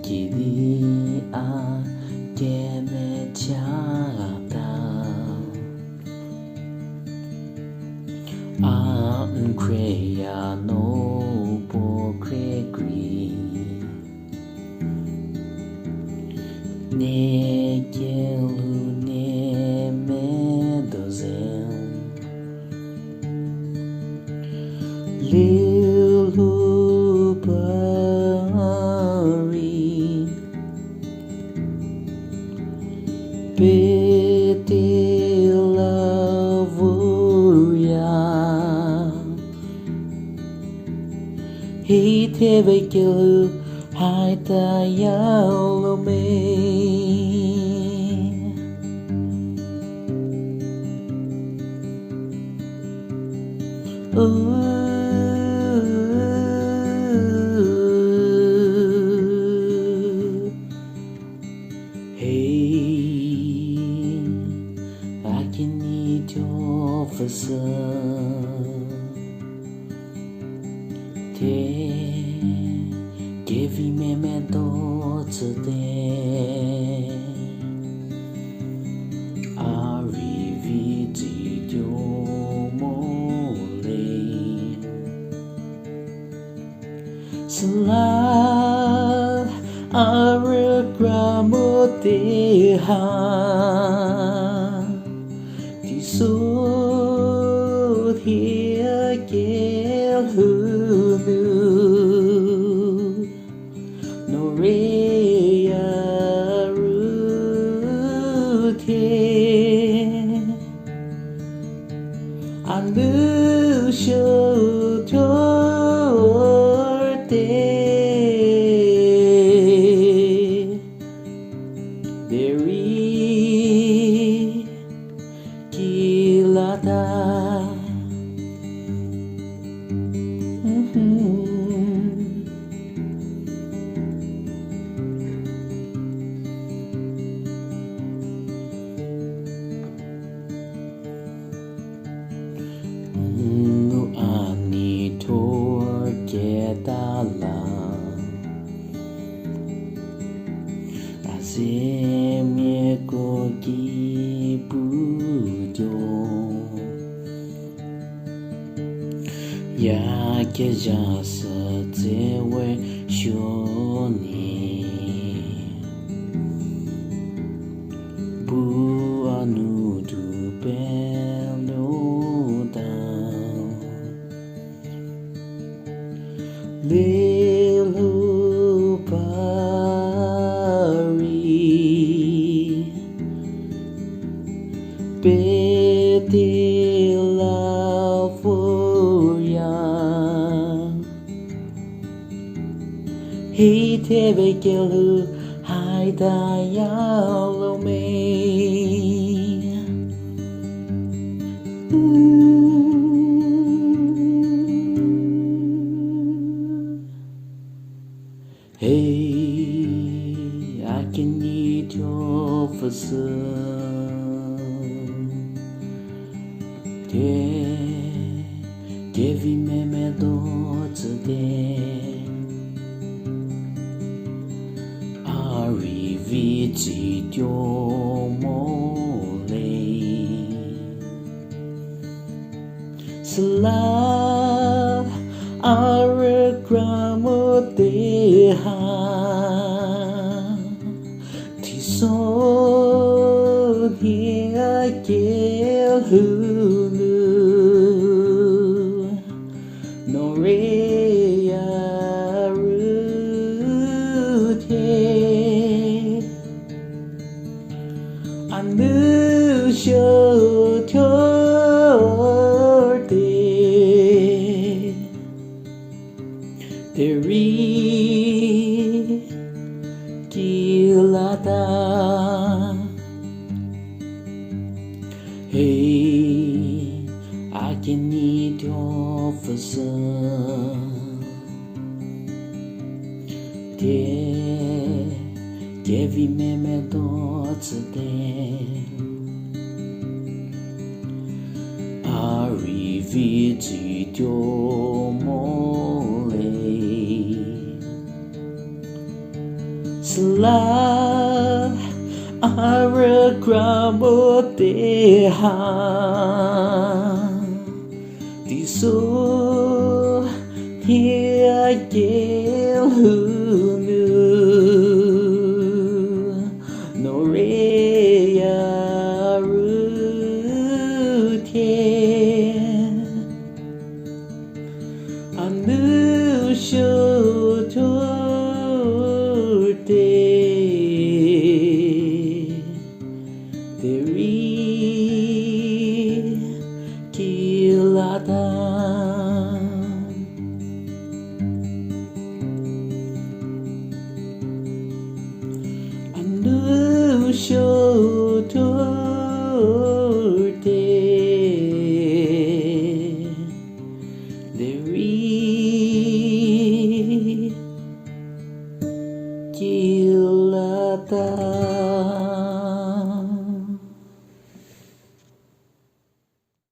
Kiri a keme chata an kreya no po kregri ne kelu ne medozen lilu Peti lavuya He teve kilu haita yalome I can need your facility. Give me memento today. Arrivi di mole. Salat arregramo deha. Sud here gel hulu no rea rute anu shotorte Kilata No ani torquedala Azemie kogi bujo Ya que ya se te ve shoni Bu anu du peluda Lilu pari Peti lavuya He teve kilu haida yalome Hey, I can need your facility. Give me memento today. Arrivi di mole. Salat arregramo deha Ti son here gel hulu No rea rute Anu shotorte Teri kilata Hey, I can need your facility. Give me memento today. Arrivi di mole Selah aragramotehan Tiso hiagel hunu Noreya rutien Anu shotorte Deri kilatan Anu shotorte Deri kilatan